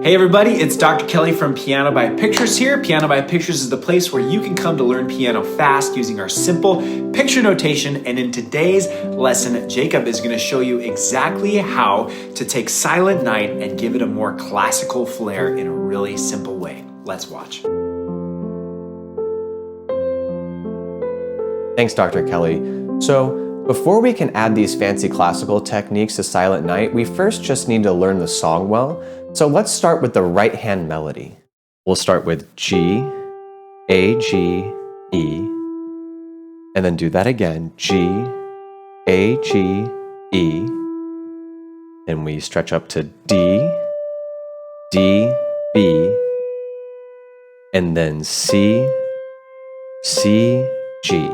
Hey everybody, it's Dr. Kelly from Piano by Pictures here. Piano by Pictures is the place where you can come to learn piano fast using our simple picture notation. And in today's lesson, Jacob is going to show you exactly how to take Silent Night and give it a more classical flair in a really simple way. Let's watch. Thanks, Dr. Kelly. So, before we can add these fancy classical techniques to Silent Night, we first just need to learn the song well. So let's start with the right hand melody. We'll start with G, A, G, E, and then do that again, G, A, G, E, and we stretch up to D, D, B, and then C, C, G.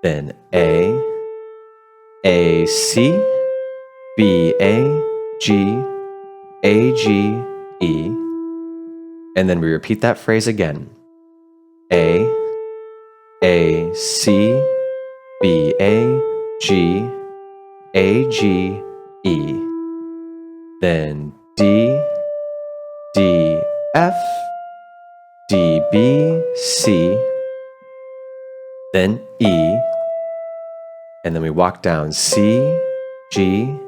Then A, C, B, A, G, A, G, E, and then we repeat that phrase again. A, C, B, A, G, A, G, E, then D, D, F, D, B, C, then E, and then we walk down C, G,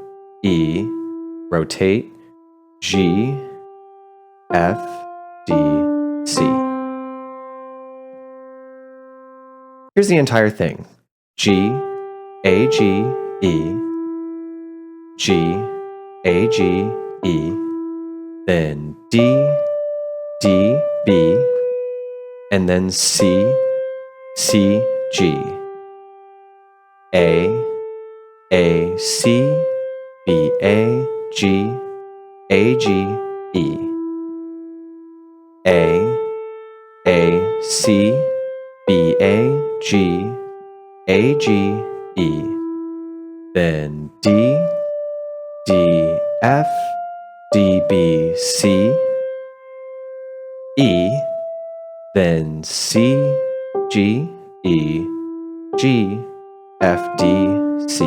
E, rotate, G, F, D, C. Here's the entire thing. G, A, G, E, G, A, G, E, then D, D, B, and then C, C, G. A, C, B, A, G, A, G, E. A, C, B, A, G, A, G, E. Then D, D, F, D, B, C, E, then C, G, E, G, F, D, C.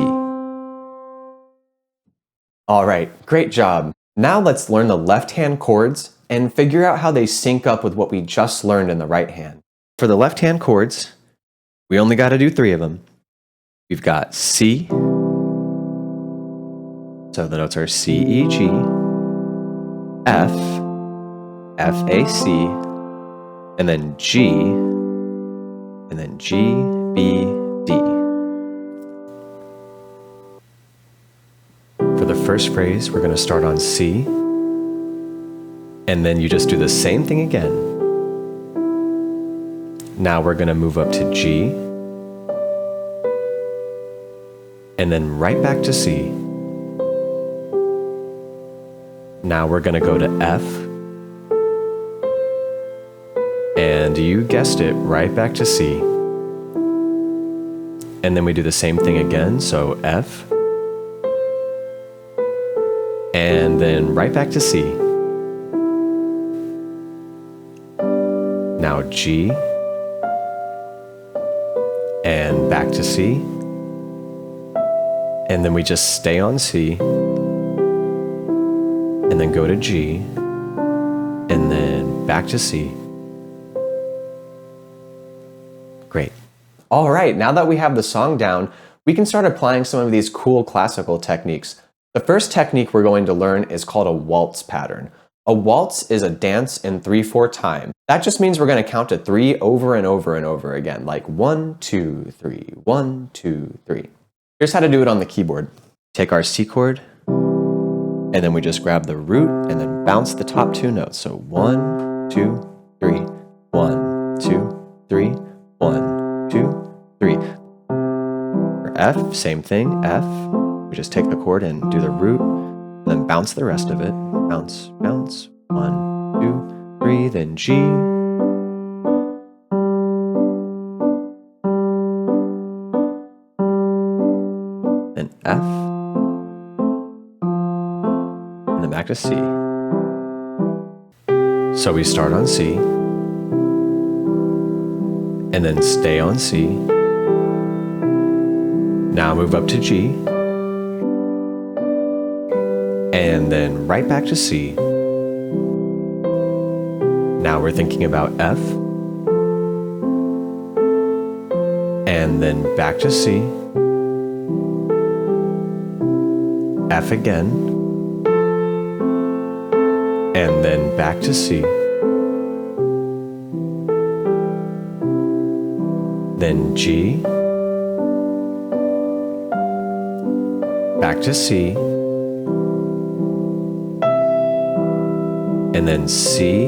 All right, great job. Now let's learn the left-hand chords and figure out how they sync up with what we just learned in the right hand. For the left-hand chords, we only got to do 3 of them. We've got C, so the notes are C, E, G, F, F, A, C, and then G, and then G, B, D. For the first phrase, we're going to start on C, and then you just do the same thing again. Now we're going to move up to G, and then right back to C. Now we're going to go to F, and you guessed it, right back to C. And then we do the same thing again, so F, and then right back to C. Now G, and back to C, and then we just stay on C, and then go to G, and then back to C. Great. All right, now that we have the song down, we can start applying some of these cool classical techniques. The first technique we're going to learn is called a waltz pattern. A waltz is a dance in 3/4 time. That just means we're going to count to 3 over and over and over again, like 1, 2, 3, 1, 2, 3. Here's how to do it on the keyboard. Take our C chord, and then we just grab the root and then bounce the top 2 notes. So 1, 2, 3, 1, 2, 3, 1, 2, 3. For F, same thing, F. We just take the chord and do the root, and then bounce the rest of it. Bounce, bounce, 1, 2, 3, then G. Then F. And then back to C. So we start on C, and then stay on C. Now move up to G, and then right back to C. Now we're thinking about F, and then back to C, F again, and then back to C, then G, back to C, and then C,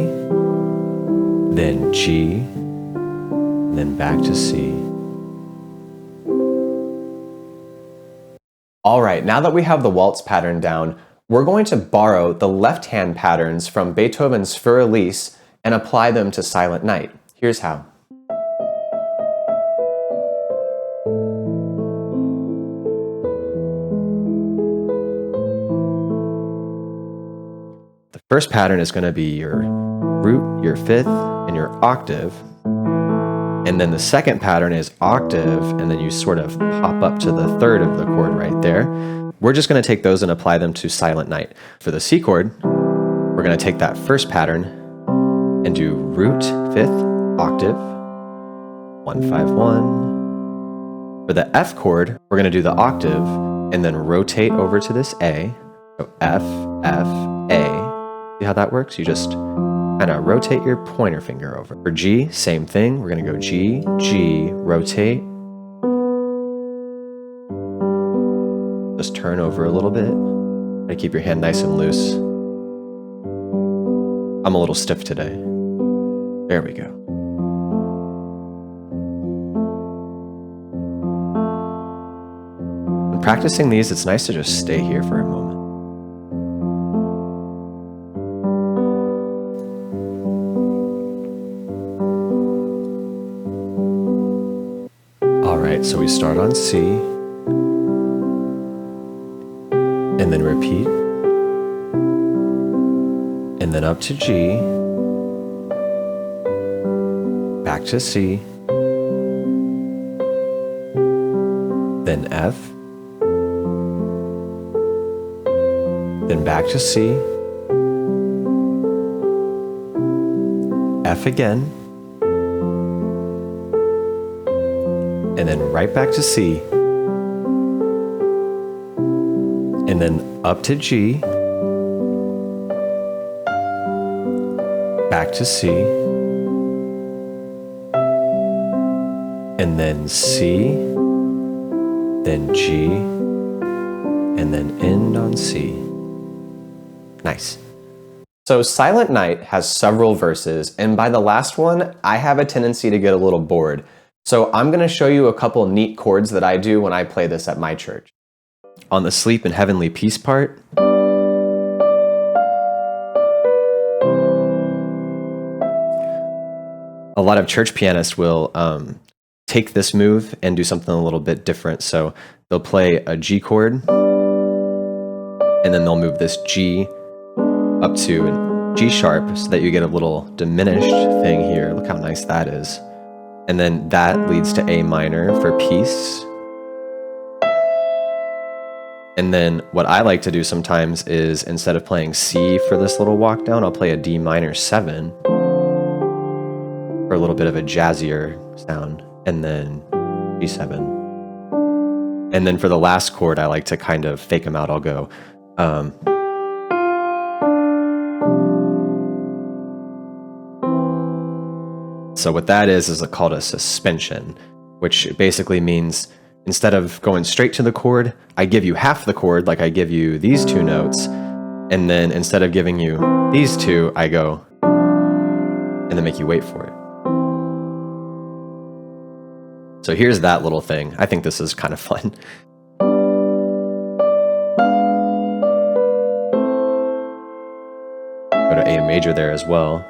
then G, and then back to C. All right, now that we have the waltz pattern down, we're going to borrow the left-hand patterns from Beethoven's Für Elise and apply them to Silent Night. Here's how. The first pattern is going to be your root, your fifth, and your octave. And then the second pattern is octave, and then you sort of pop up to the third of the chord right there. We're just going to take those and apply them to Silent Night. For the C chord, we're going to take that first pattern and do root, fifth, octave, 1, 5, 1. For the F chord, we're going to do the octave and then rotate over to this A. So F, F, A. See how that works? You just kind of rotate your pointer finger over. For G, same thing. We're going to go G, G, rotate. Just turn over a little bit. Try to keep your hand nice and loose. I'm a little stiff today. There we go. When practicing these, it's nice to just stay here for a moment. Alright, so we start on C, and then repeat, and then up to G, back to C, then F, then back to C, F again, and then right back to C, and then up to G, back to C, and then C, then G, and then end on C. Nice. So Silent Night has several verses, and by the last one, I have a tendency to get a little bored. So I'm going to show you a couple neat chords that I do when I play this at my church. On the Sleep and Heavenly Peace part, a lot of church pianists will take this move and do something a little bit different. So they'll play a G chord, and then they'll move this G up to a G sharp so that you get a little diminished thing here. Look how nice that is. And then that leads to A minor for peace. And then what I like to do sometimes is instead of playing C for this little walk down, I'll play a D minor 7 for a little bit of a jazzier sound, and then G7. And then for the last chord, I like to kind of fake them out. I'll go so what that is called a suspension, which basically means instead of going straight to the chord, I give you half the chord, like I give you these two notes, and then instead of giving you these two, I go and then make you wait for it. So here's that little thing. I think this is kind of fun. Go to A major there as well.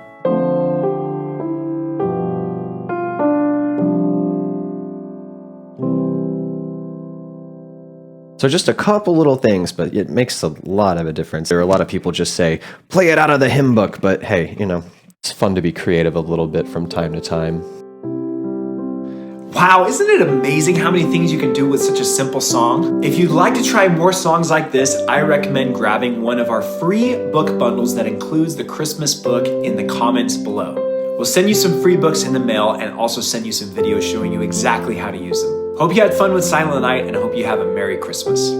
So just a couple little things, but it makes a lot of a difference. There are a lot of people just say, play it out of the hymn book, but hey, you know, it's fun to be creative a little bit from time to time. Wow, isn't it amazing how many things you can do with such a simple song? If you'd like to try more songs like this, I recommend grabbing one of our free book bundles that includes the Christmas book in the comments below. We'll send you some free books in the mail and also send you some videos showing you exactly how to use them. Hope you had fun with Silent Night and hope you have a Merry Christmas.